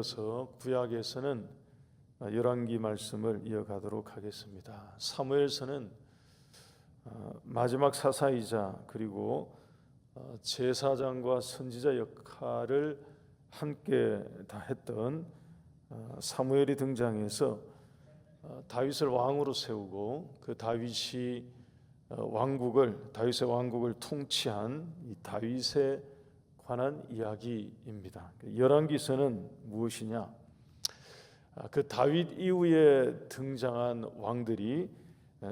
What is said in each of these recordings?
이어서 구약에서는 열왕기 말씀을 이어가도록 하겠습니다. 사무엘서는 마지막 사사이자 그리고 제사장과 선지자 역할을 함께 다 했던 사무엘이 등장해서 다윗을 왕으로 세우고 그 다윗의 왕국을 통치한 이 다윗에 관한 이야기입니다. 열왕기서는 무엇이냐? 그 다윗 이후에 등장한 왕들이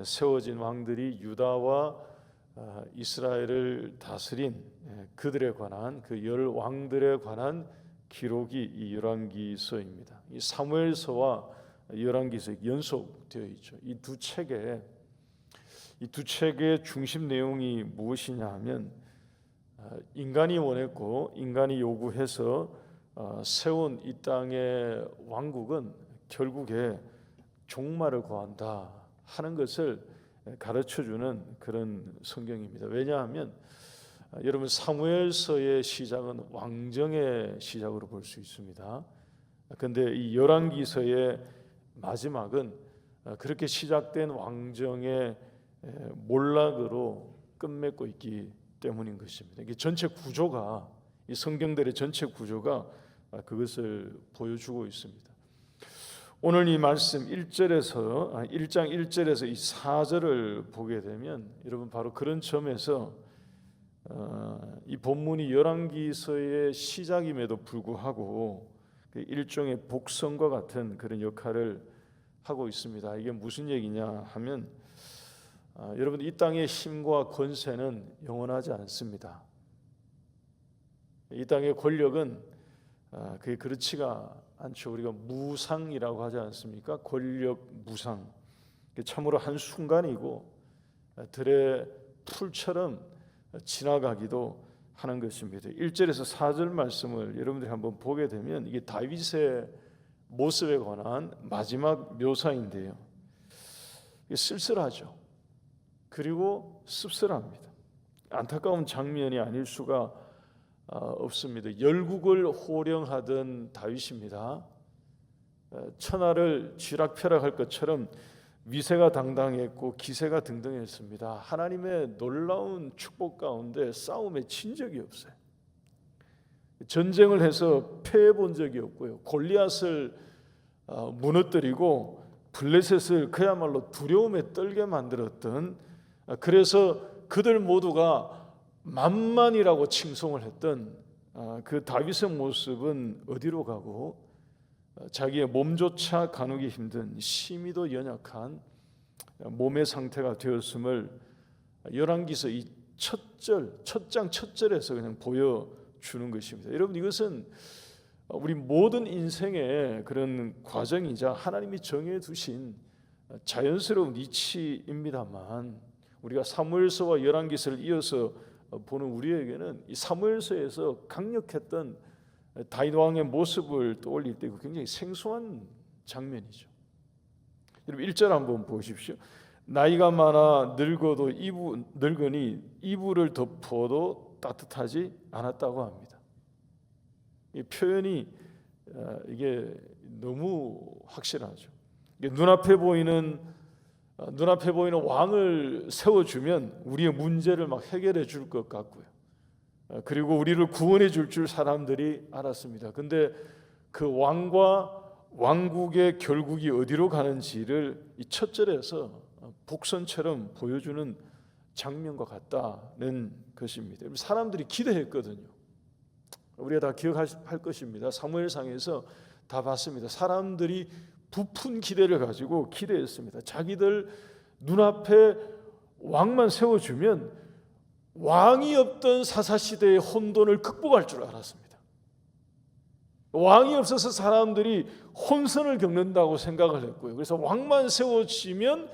세워진 왕들이 유다와 이스라엘을 다스린 그들에 관한 그 열 왕들에 관한 기록이 이 열왕기서입니다. 이 사무엘서와 열왕기서 연속되어 있죠. 이 두 책의 중심 내용이 무엇이냐 하면 인간이 원했고 인간이 요구해서 세운 이 땅의 왕국은 결국에 종말을 고한다 하는 것을 가르쳐주는 그런 성경입니다. 왜냐하면 여러분 사무엘서의 시작은 왕정의 시작으로 볼 수 있습니다. 그런데 이 열왕기서의 마지막은 그렇게 시작된 왕정의 몰락으로 끝맺고 있기 때문인 것입니다. 이게 전체 구조가 이 성경들의 전체 구조가 그것을 보여주고 있습니다. 오늘 이 말씀 1장 1절에서 이 4절을 보게 되면 여러분 바로 그런 점에서 이 본문이 열왕기서의 시작임에도 불구하고 일종의 복선과 같은 그런 역할을 하고 있습니다. 이게 무슨 얘기냐 하면 여러분 이 땅의 힘과 권세는 영원하지 않습니다. 이 땅의 권력은 그게 그렇지가 않죠. 우리가 무상이라고 하지 않습니까? 권력 무상. 참으로 한순간이고 들의 풀처럼 지나가기도 하는 것입니다. 1절에서 4절 말씀을 여러분들이 한번 보게 되면 이게 다윗의 모습에 관한 마지막 묘사인데요. 이게 쓸쓸하죠. 그리고 씁쓸합니다. 안타까운 장면이 아닐 수가 없습니다. 열국을 호령하던 다윗입니다. 천하를 쥐락펴락할 것처럼 위세가 당당했고 기세가 등등했습니다. 하나님의 놀라운 축복 가운데 싸움에 진 적이 없어요. 전쟁을 해서 패해 본 적이 없고요. 골리앗을 무너뜨리고 블레셋을 그야말로 두려움에 떨게 만들었던, 그래서 그들 모두가 만만이라고 칭송을 했던 그 다윗의 모습은 어디로 가고 자기의 몸조차 가누기 힘든 심히도 연약한 몸의 상태가 되었음을 열왕기서 이 첫장 첫 절에서 그냥 보여주는 것입니다. 여러분 이것은 우리 모든 인생의 그런 과정이자 하나님이 정해 두신 자연스러운 이치입니다만 우리가 사무엘서와 열왕기서를 이어서 보는 우리에게는 이 사무엘서에서 강력했던 다윗 왕의 모습을 떠올릴 때 굉장히 생소한 장면이죠. 여러분 1절 한번 보십시오. 나이가 많아 늙으니 이불을 덮어도 따뜻하지 않았다고 합니다. 이 표현이 이게 너무 확실하죠. 이게 눈앞에 보이는 왕을 세워주면 우리의 문제를 막 해결해 줄 것 같고요. 그리고 우리를 구원해 줄 사람들이 알았습니다. 근데 그 왕과 왕국의 결국이 어디로 가는지를 이 첫 절에서 복선처럼 보여주는 장면과 같다는 것입니다. 사람들이 기대했거든요. 우리가 다 기억할 것입니다. 사무엘상에서 다 봤습니다. 사람들이 부푼 기대를 가지고 기대했습니다. 자기들 눈앞에 왕만 세워주면 왕이 없던 사사시대의 혼돈을 극복할 줄 알았습니다. 왕이 없어서 사람들이 혼선을 겪는다고 생각을 했고요. 그래서 왕만 세워지면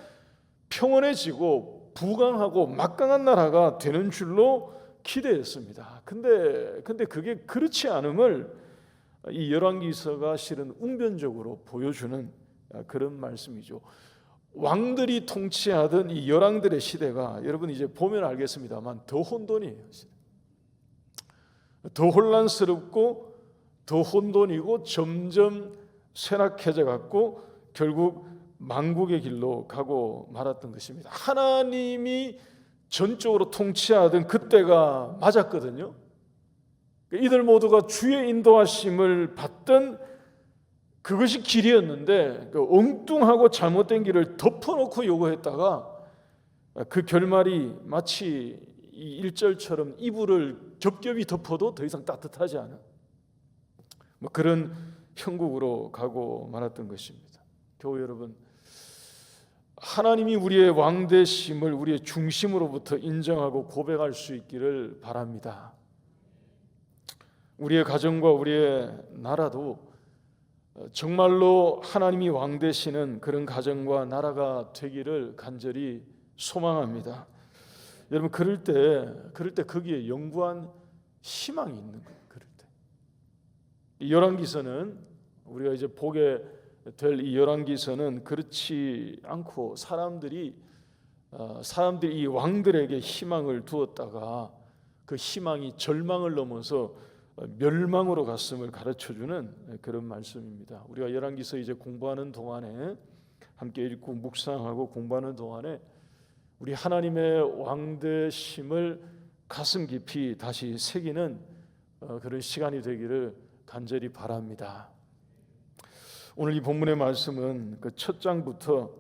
평온해지고 부강하고 막강한 나라가 되는 줄로 기대했습니다. 근데 그게 그렇지 않음을 이 열왕기서가 실은 웅변적으로 보여주는 그런 말씀이죠. 왕들이 통치하던 이 열왕들의 시대가 여러분 이제 보면 알겠습니다만 더 혼돈이에요. 더 혼란스럽고 더 혼돈이고 점점 쇠락해져 갖고 결국 망국의 길로 가고 말았던 것입니다. 하나님이 전적으로 통치하던 그때가 맞았거든요. 이들 모두가 주의 인도하심을 받던 그것이 길이었는데 그 엉뚱하고 잘못된 길을 덮어놓고 요구했다가 그 결말이 마치 이 1절처럼 이불을 겹겹이 덮어도 더 이상 따뜻하지 않은 그런 형국으로 가고 말았던 것입니다. 교회 여러분, 하나님이 우리의 왕되심을 우리의 중심으로부터 인정하고 고백할 수 있기를 바랍니다. 우리의 가정과 우리의 나라도 정말로 하나님이 왕되시는 그런 가정과 나라가 되기를 간절히 소망합니다. 여러분, 그럴 때 거기에 영구한 희망이 있는 거예요. 그럴 때 이 열왕기서는 우리가 이제 보게 될 이 열왕기서는 그렇지 않고 사람들이 이 왕들에게 희망을 두었다가 그 희망이 절망을 넘어서 멸망으로 갔음을 가르쳐주는 그런 말씀입니다. 우리가 열왕기서 이제 공부하는 동안에 함께 읽고 묵상하고 공부하는 동안에 우리 하나님의 왕되심을 가슴 깊이 다시 새기는 그런 시간이 되기를 간절히 바랍니다. 오늘 이 본문의 말씀은 그 첫 장부터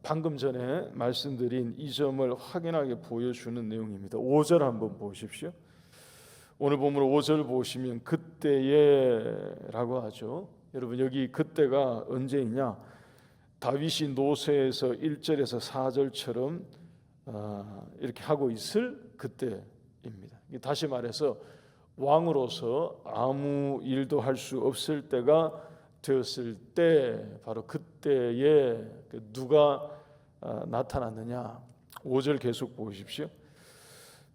방금 전에 말씀드린 이 점을 확인하게 보여주는 내용입니다. 5절 한번 보십시오. 오늘 본문 5절 보시면 그때에라고 하죠. 여러분, 여기 그때가 언제이냐? 다윗이 노새에서 1절에서 4절처럼 이렇게 하고 있을 그때입니다. 다시 말해서 왕으로서 아무 일도 할 수 없을 때가 되었을 때, 바로 그때에 누가 나타났느냐? 5절 계속 보십시오.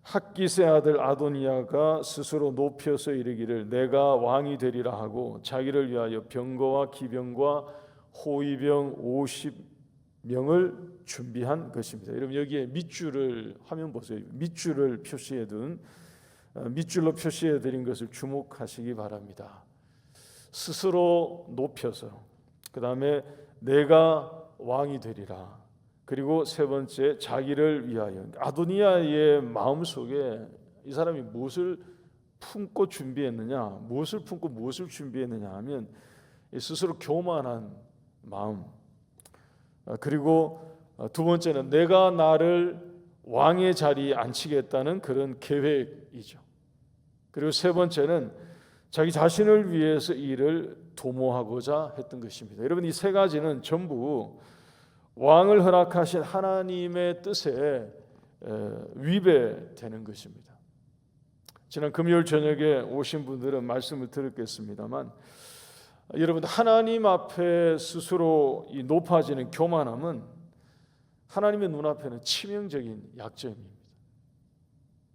핫깃의 아들 아도니아가 스스로 높여서 이르기를 내가 왕이 되리라 하고 자기를 위하여 병거와 기병과 호위병 50명을 준비한 것입니다. 여러분, 여기에 밑줄을 화면 보세요. 밑줄을 밑줄로 표시해 드린 것을 주목하시기 바랍니다. 스스로 높여서, 그 다음에 내가 왕이 되리라, 그리고 세 번째 자기를 위하여. 아도니아의 마음속에 이 사람이 무엇을 품고 준비했느냐, 무엇을 품고 무엇을 준비했느냐 하면 스스로 교만한 마음, 그리고 두 번째는 내가 나를 왕의 자리에 앉히겠다는 그런 계획이죠. 그리고 세 번째는 자기 자신을 위해서 이 일을 도모하고자 했던 것입니다. 여러분, 이 세 가지는 전부 왕을 허락하신 하나님의 뜻에 위배되는 것입니다. 지난 금요일 저녁에 오신 분들은 말씀을 들었겠습니다만, 여러분, 하나님 앞에 스스로 이 높아지는 교만함은 하나님의 눈앞에는 치명적인 약점입니다.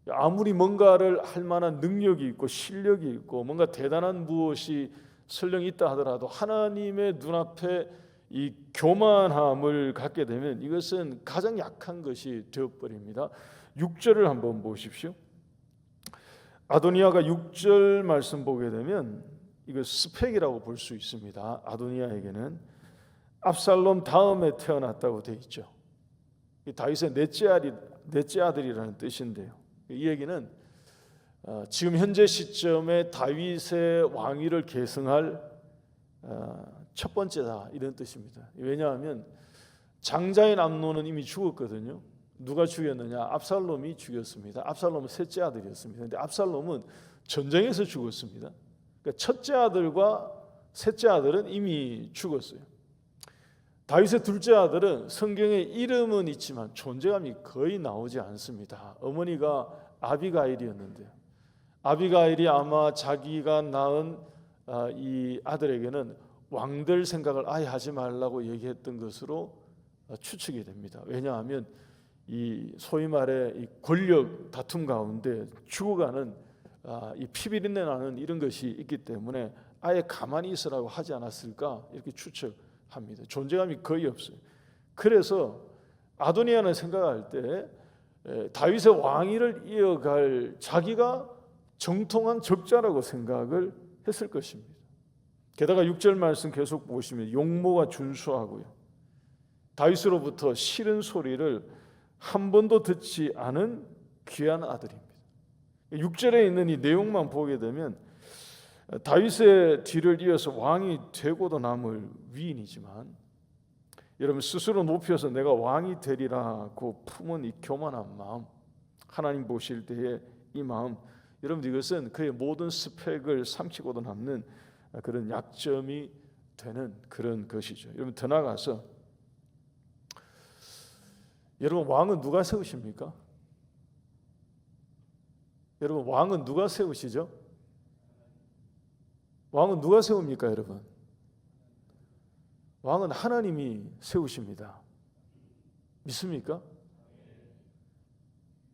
아무리 뭔가를 할 만한 능력이 있고 실력이 있고 뭔가 대단한 무엇이 설령 있다 하더라도 하나님의 눈앞에 이 교만함을 갖게 되면 이것은 가장 약한 것이 되어버립니다. 6절을 한번 보십시오. 아도니아가 6절 말씀 보게 되면 이거 스펙이라고 볼 수 있습니다. 아도니아에게는 압살롬 다음에 태어났다고 되어 있죠. 다윗의 넷째 아들이라는 뜻인데요. 이 얘기는 지금 현재 시점에 다윗의 왕위를 계승할 첫 번째다, 이런 뜻입니다. 왜냐하면 장자인 암논은 이미 죽었거든요. 누가 죽였느냐? 압살롬이 죽였습니다. 압살롬은 셋째 아들이었습니다. 그런데 압살롬은 전쟁에서 죽었습니다. 그러니까 첫째 아들과 셋째 아들은 이미 죽었어요. 다윗의 둘째 아들은 성경에 이름은 있지만 존재감이 거의 나오지 않습니다. 어머니가 아비가일이었는데요. 아비가일이 아마 자기가 낳은 이 아들에게는 왕될 생각을 아예 하지 말라고 얘기했던 것으로 추측이 됩니다. 왜냐하면 이 소위 말해 이 권력 다툼 가운데 죽어가는 이 피비린내 나는 이런 것이 있기 때문에 아예 가만히 있으라고 하지 않았을까, 이렇게 추측합니다. 존재감이 거의 없어요. 그래서 아도니아는 생각할 때 다윗의 왕위를 이어갈 자기가 정통한 적자라고 생각을 했을 것입니다. 게다가 6절 말씀 계속 보시면 용모가 준수하고요, 다윗으로부터 싫은 소리를 한 번도 듣지 않은 귀한 아들입니다. 6절에 있는 이 내용만 보게 되면 다윗의 뒤를 이어서 왕이 되고도 남을 위인이지만, 여러분 스스로 높여서 내가 왕이 되리라고 품은 이 교만한 마음, 하나님 보실 때의 이 마음, 여러분 이것은 그의 모든 스펙을 삼키고도 남는 그런 약점이 되는 그런 것이죠. 여러분 더 나아가서, 여러분 왕은 누가 세우십니까? 여러분 왕은 누가 세우시죠? 왕은 누가 세웁니까, 여러분? 왕은 하나님이 세우십니다. 믿습니까?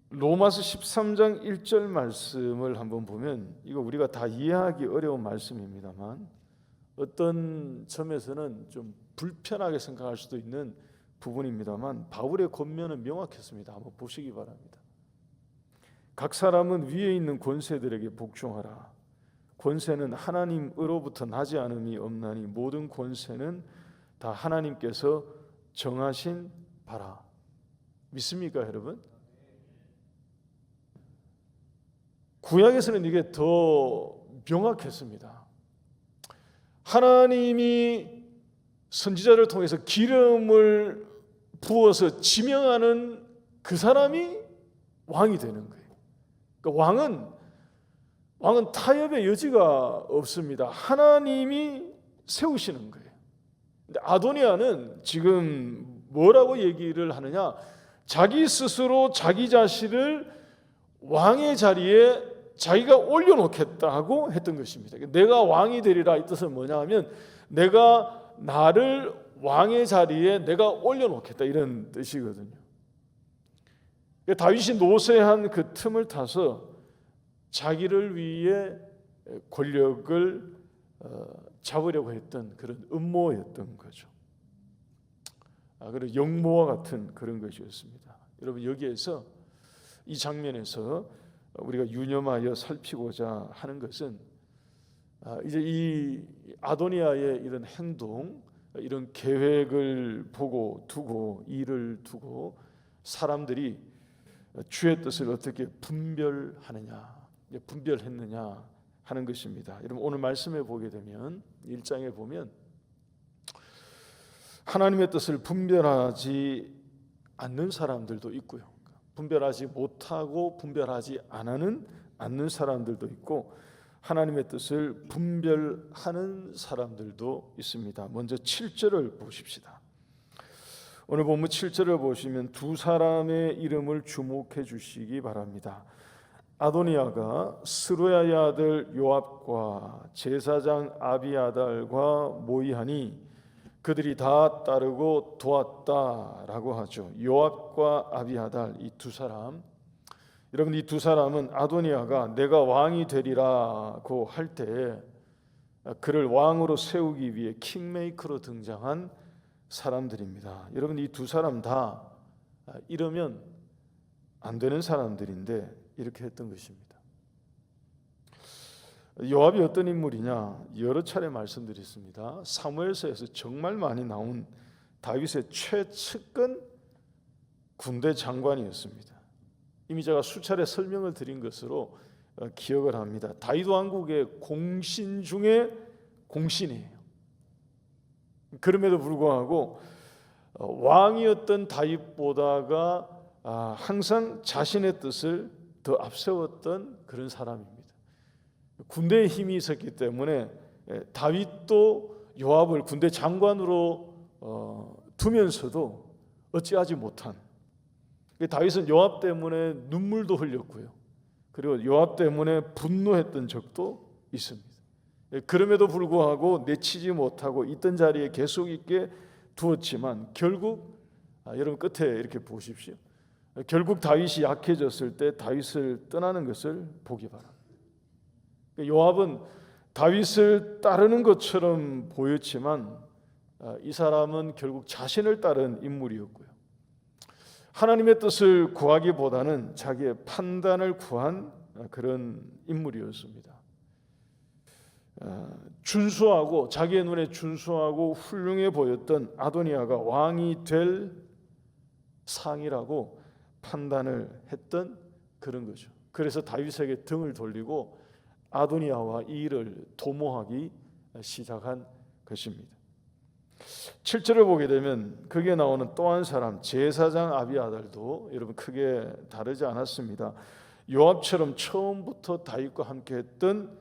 로마서 13장 1절 말씀을 한번 보면, 이거 우리가 다 이해하기 어려운 말씀입니다만 어떤 점에서는 좀 불편하게 생각할 수도 있는 부분입니다만 바울의 권면은 명확했습니다. 한번 보시기 바랍니다. 각 사람은 위에 있는 권세들에게 복종하라. 권세는 하나님으로부터 나지 않음이 없나니 모든 권세는 다 하나님께서 정하신 바라. 믿습니까, 여러분? 구약에서는 이게 더 명확했습니다. 하나님이 선지자를 통해서 기름을 부어서 지명하는 그 사람이 왕이 되는 거예요. 그러니까 왕은 타협의 여지가 없습니다. 하나님이 세우시는 거예요. 근데 아도니아는 지금 뭐라고 얘기를 하느냐? 자기 스스로 자기 자신을 왕의 자리에 자기가 올려놓겠다고 했던 것입니다. 내가 왕이 되리라, 이 뜻은 뭐냐 하면 내가 나를 왕의 자리에 내가 올려놓겠다, 이런 뜻이거든요. 다윗이 노쇠한 그 틈을 타서 자기를 위해 권력을 잡으려고 했던 그런 음모였던 거죠. 그런 영모와 같은 그런 것이었습니다. 여러분 여기에서 이 장면에서 우리가 유념하여 살피고자 하는 것은, 이제 이 아도니아의 이런 행동, 이런 계획을 보고 두고, 일을 두고 사람들이 주의 뜻을 어떻게 분별했느냐 하는 것입니다. 여러분 오늘 말씀에 보게 되면 1장에 보면 하나님의 뜻을 분별하지 않는 사람들도 있고요, 분별하지 못하고 분별하지 않는 사람들도 있고, 하나님의 뜻을 분별하는 사람들도 있습니다. 먼저 7절을 보십시다. 오늘 본문 7절을 보시면 두 사람의 이름을 주목해 주시기 바랍니다. 아도니아가 스루야의 아들 요압과 제사장 아비아달과 모의하니 그들이 다 따르고 도왔다라고 하죠. 요압과 아비아달, 이 두 사람, 여러분 이 두 사람은 아도니아가 내가 왕이 되리라고 할 때 그를 왕으로 세우기 위해 킹메이커로 등장한 사람들입니다. 여러분 이 두 사람 다 이러면 안 되는 사람들인데 이렇게 했던 것입니다. 요압이 어떤 인물이냐, 여러 차례 말씀드렸습니다. 사무엘서에서 정말 많이 나온 다윗의 최측근 군대 장관이었습니다. 이미 제가 수차례 설명을 드린 것으로 기억을 합니다. 다윗 왕국의 공신 중에 공신이에요. 그럼에도 불구하고 왕이었던 다윗보다가 항상 자신의 뜻을 더 앞세웠던 그런 사람입니다. 군대에 힘이 있었기 때문에 다윗도 요압을 군대 장관으로 두면서도 어찌하지 못한, 다윗은 요압 때문에 눈물도 흘렸고요, 그리고 요압 때문에 분노했던 적도 있습니다. 그럼에도 불구하고 내치지 못하고 있던 자리에 계속 있게 두었지만 결국 여러분 끝에 이렇게 보십시오. 결국 다윗이 약해졌을 때 다윗을 떠나는 것을 보기 바랍니다. 요압은 다윗을 따르는 것처럼 보였지만 이 사람은 결국 자신을 따른 인물이었고요, 하나님의 뜻을 구하기보다는 자기의 판단을 구한 그런 인물이었습니다. 준수하고 자기의 눈에 준수하고 훌륭해 보였던 아도니아가 왕이 될 상이라고 판단을 했던 그런 거죠. 그래서 다윗에게 등을 돌리고 아도니아와 이 일을 도모하기 시작한 것입니다. 7절을 보게 되면 거기에 나오는 또 한 사람 제사장 아비아달도 여러분 크게 다르지 않았습니다. 요압처럼 처음부터 다윗과 함께했던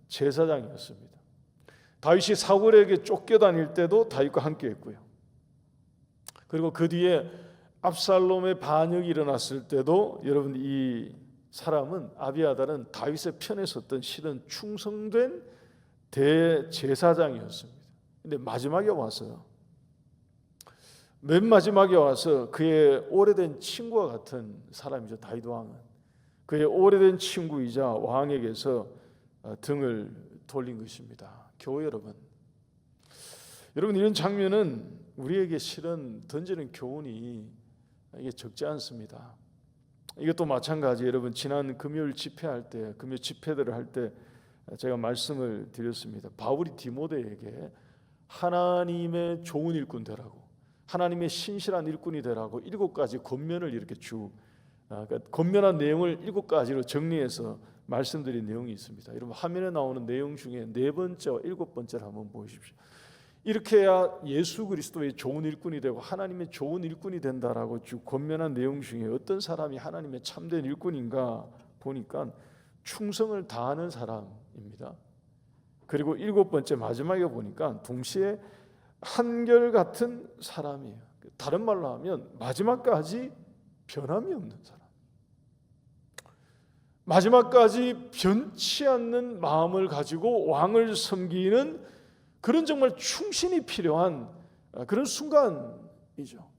제사장이었습니다. 다윗이 사울에게 쫓겨다닐 때도 다윗과 함께했고요. 그리고 그 뒤에 압살롬의 반역이 일어났을 때도 여러분 이 사람은 아비아달은 다윗의 편에 섰던 실은 충성된 대제사장이었습니다. 근데 마지막에 와서요. 맨 마지막에 와서 그의 오래된 친구와 같은 사람이죠. 다윗 왕은 그의 오래된 친구이자 왕에게서 등을 돌린 것입니다. 교회 여러분, 이런 장면은 우리에게 실은 던지는 교훈이 이게 적지 않습니다. 이것도 마찬가지. 여러분 지난 금요일 집회할 때, 금요 집회들을 할 때 제가 말씀을 드렸습니다. 바울이 디모데에게 하나님의 좋은 일꾼 되라고, 하나님의 신실한 일꾼이 되라고 7가지 권면을 이렇게 그러니까 권면한 내용을 7가지로 정리해서 말씀드린 내용이 있습니다. 여러분 화면에 나오는 내용 중에 4번째와 7번째를 한번 보십시오. 이렇게 해야 예수 그리스도의 좋은 일꾼이 되고 하나님의 좋은 일꾼이 된다라고 쭉 권면한 내용 중에 어떤 사람이 하나님의 참된 일꾼인가 보니까 충성을 다하는 사람입니다. 그리고 7번째 마지막에 보니까 동시에 한결같은 사람이에요. 다른 말로 하면 마지막까지 변함이 없는 사람, 마지막까지 변치 않는 마음을 가지고 왕을 섬기는 그런 정말 충신이 필요한 그런 순간이죠.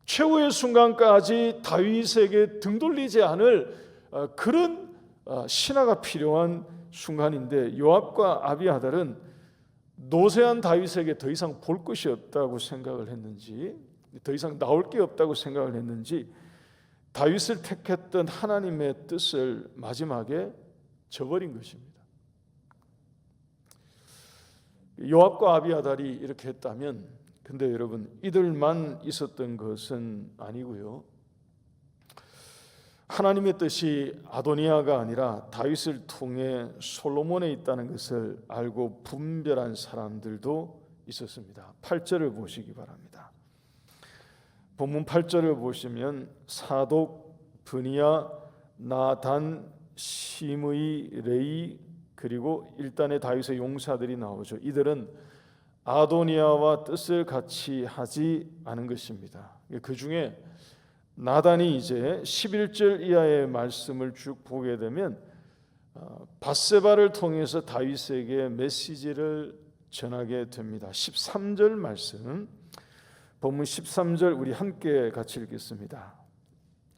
최후의 순간까지 다윗에게 등 돌리지 않을 그런 신하가 필요한 순간인데, 요압과 아비아달은 노쇠한 다윗에게 더 이상 볼 것이 없다고 생각을 했는지, 더 이상 나올 게 없다고 생각을 했는지 다윗을 택했던 하나님의 뜻을 마지막에 저버린 것입니다. 요압과 아비아달이 이렇게 했다면, 근데 여러분 이들만 있었던 것은 아니고요. 하나님의 뜻이 아도니아가 아니라 다윗을 통해 솔로몬에 있다는 것을 알고 분별한 사람들도 있었습니다. 8절을 보시기 바랍니다. 본문 8절을 보시면 사독, 브니야, 나단, 시므이, 레이, 그리고 일단의 다윗의 용사들이 나오죠. 이들은 아도니아와 뜻을 같이 하지 않은 것입니다. 그 중에 나단이 이제 11절 이하의 말씀을 쭉 보게 되면 밧세바를 통해서 다윗에게 메시지를 전하게 됩니다. 13절 말씀, 본문 13절 우리 함께 같이 읽겠습니다.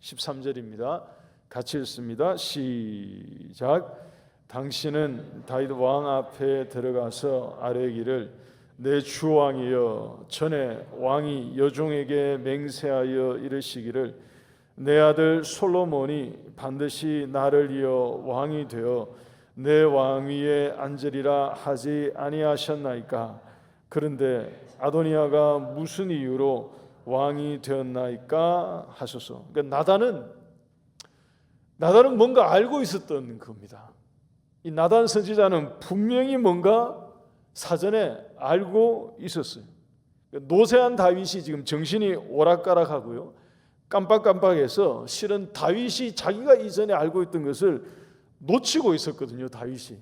13절입니다. 같이 읽습니다. 시작. 당신은 다윗 왕 앞에 들어가서 아뢰기를 내 주 왕이여, 전에 왕이 여종에게 맹세하여 이르시기를 내 아들 솔로몬이 반드시 나를 이어 왕이 되어 내 왕위에 앉으리라 하지 아니하셨나이까? 그런데 아도니아가 무슨 이유로 왕이 되었나이까 하소서. 그러니까 나단은 뭔가 알고 있었던 겁니다. 이 나단 선지자는 분명히 뭔가 사전에 알고 있었어요. 노쇠한 다윗이 지금 정신이 오락가락하고요, 깜빡깜빡해서 실은 다윗이 자기가 이전에 알고 있던 것을 놓치고 있었거든요. 다윗이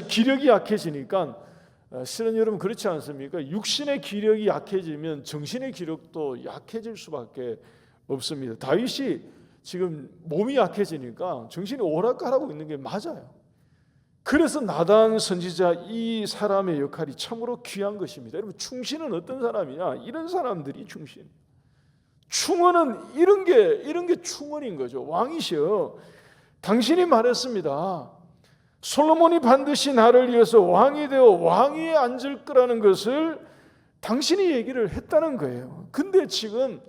기력이 약해지니까, 실은 여러분 그렇지 않습니까? 육신의 기력이 약해지면 정신의 기력도 약해질 수밖에 없습니다. 다윗이 지금 몸이 약해지니까 정신이 오락가락하고 있는 게 맞아요. 그래서 나단 선지자 이 사람의 역할이 참으로 귀한 것입니다. 여러분 충신은 어떤 사람이냐? 이런 사람들이 충신. 충원은 이런 게 충원인 거죠. 왕이시여, 당신이 말했습니다. 솔로몬이 반드시 나를 이어서 왕이 되어 왕위에 앉을 거라는 것을 당신이 얘기를 했다는 거예요. 근데 지금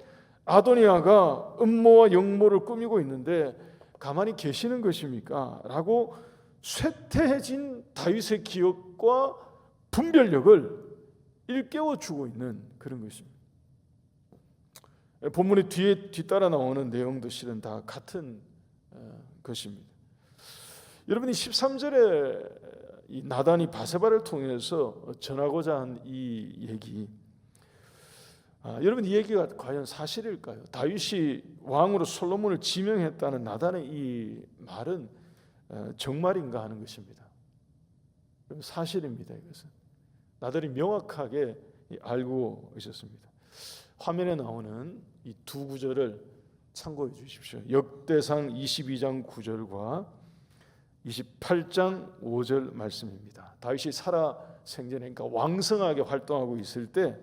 아도니아가 음모와 영모를 꾸미고 있는데 가만히 계시는 것입니까? 라고 쇠퇴해진 다윗의 기억과 분별력을 일깨워 주고 있는 그런 것입니다. 본문의 뒤따라 나오는 내용도 실은 다 같은 것입니다. 여러분이 13절에 이 나단이 바세바를 통해서 전하고자 한 이 얘기, 여러분 이 얘기가 과연 사실일까요? 다윗이 왕으로 솔로몬을 지명했다는 나단의 이 말은 정말인가 하는 것입니다. 사실입니다. 이것은 나단이 명확하게 알고 있었습니다. 화면에 나오는 이 두 구절을 참고해 주십시오. 역대상 22장 9절과 28장 5절 말씀입니다. 다윗이 살아 생전에, 그러니까 왕성하게 활동하고 있을 때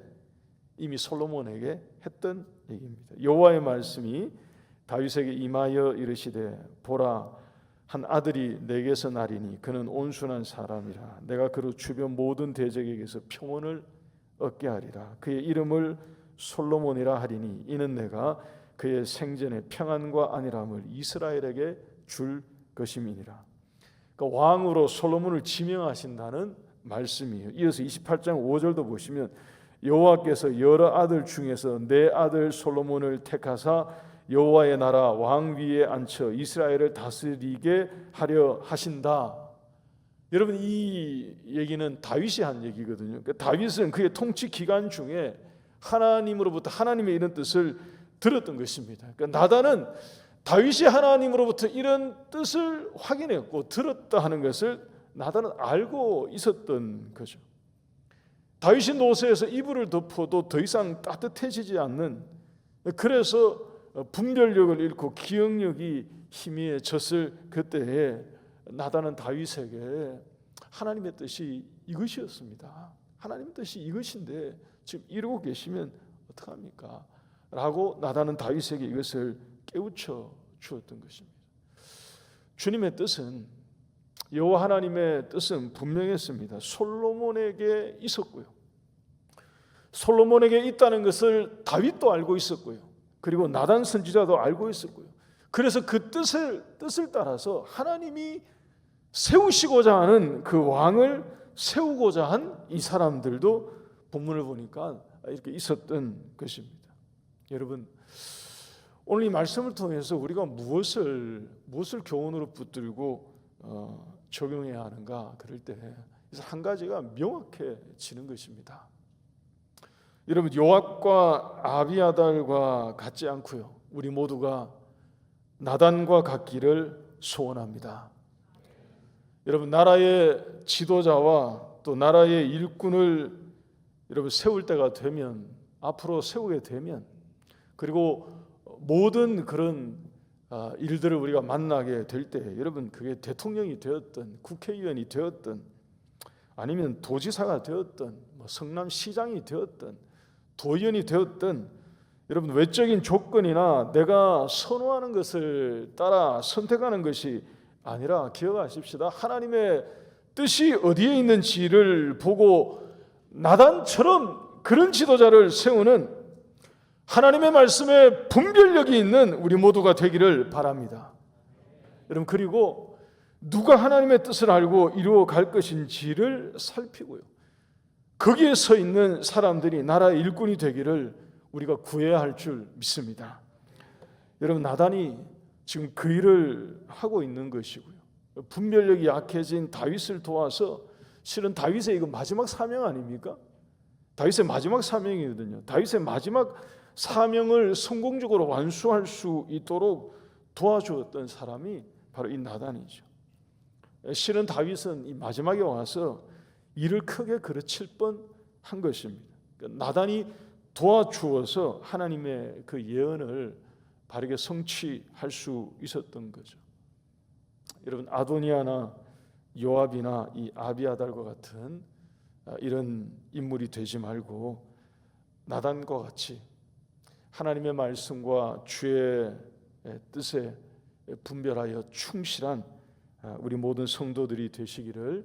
이미 솔로몬에게 했던 얘기입니다. 여호와의 말씀이 다윗에게 임하여 이르시되 보라, 한 아들이 내게서 나리니 그는 온순한 사람이라. 내가 그로 주변 모든 대적에게서 평온을 얻게 하리라. 그의 이름을 솔로몬이라 하리니 이는 내가 그의 생전에 평안과 안일함을 이스라엘에게 줄 것임이니라. 그러니까 왕으로 솔로몬을 지명하신다는 말씀이에요. 이어서 28장 5절도 보시면 여호와께서 여러 아들 중에서 내 아들 솔로몬을 택하사 여호와의 나라 왕 위에 앉혀 이스라엘을 다스리게 하려 하신다. 여러분 이 얘기는 다윗이 한 얘기거든요. 그러니까 다윗은 그의 통치 기간 중에 하나님으로부터 하나님의 이런 뜻을 들었던 것입니다. 그러니까 나단은 다윗이 하나님으로부터 이런 뜻을 확인했고 들었다 하는 것을 나단은 알고 있었던 거죠. 다윗이 노새에서 이불을 덮어도 더 이상 따뜻해지지 않는, 그래서 분별력을 잃고 기억력이 희미해졌을 그때에 나단은 다윗에게 하나님의 뜻이 이것이었습니다. 하나님의 뜻이 이것인데 지금 이러고 계시면 어떡합니까? 라고 나단은 다윗에게 이것을 깨우쳐 주었던 것입니다. 주님의 뜻은, 여호와 하나님의 뜻은 분명했습니다. 솔로몬에게 있었고요. 솔로몬에게 있다는 것을 다윗도 알고 있었고요. 그리고 나단 선지자도 알고 있었고요. 그래서 그 뜻을 따라서 하나님이 세우시고자 하는 그 왕을 세우고자 한 이 사람들도 본문을 보니까 이렇게 있었던 것입니다. 여러분, 오늘 이 말씀을 통해서 우리가 무엇을 교훈으로 붙들고 적용해야 하는가 그럴 때 한 가지가 명확해지는 것입니다. 여러분, 요압과 아비아달과 같지 않고요, 우리 모두가 나단과 같기를 소원합니다. 여러분, 나라의 지도자와 또 나라의 일꾼을 여러분 세울 때가 되면, 앞으로 세우게 되면, 그리고 모든 그런 일들을 우리가 만나게 될 때, 여러분 그게 대통령이 되었든 국회의원이 되었든 아니면 도지사가 되었든 성남시장이 되었든 도의원이 되었든, 여러분 외적인 조건이나 내가 선호하는 것을 따라 선택하는 것이 아니라 기억하십시다. 하나님의 뜻이 어디에 있는지를 보고 나단처럼 그런 지도자를 세우는 하나님의 말씀에 분별력이 있는 우리 모두가 되기를 바랍니다. 여러분, 그리고 누가 하나님의 뜻을 알고 이루어 갈 것인지를 살피고요, 거기에 서 있는 사람들이 나라의 일꾼이 되기를 우리가 구해야 할 줄 믿습니다. 여러분, 나단이 지금 그 일을 하고 있는 것이고요, 분별력이 약해진 다윗을 도와서, 실은 다윗의 이거 마지막 사명 아닙니까? 다윗의 마지막 사명이거든요. 다윗의 마지막 사명을 성공적으로 완수할 수 있도록 도와주었던 사람이 바로 이 나단이죠. 실은 다윗은 이 마지막에 와서 일을 크게 그르칠 뻔한 것입니다. 그러니까 나단이 도와주어서 하나님의 그 예언을 바르게 성취할 수 있었던 거죠. 여러분, 아도니아나 요압이나 이 아비아달과 같은 이런 인물이 되지 말고 나단과 같이 하나님의 말씀과 주의 뜻에 분별하여 충실한 우리 모든 성도들이 되시기를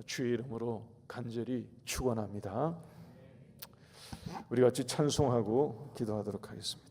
주의 이름으로 간절히 축원합니다. 우리 같이 찬송하고 기도하도록 하겠습니다.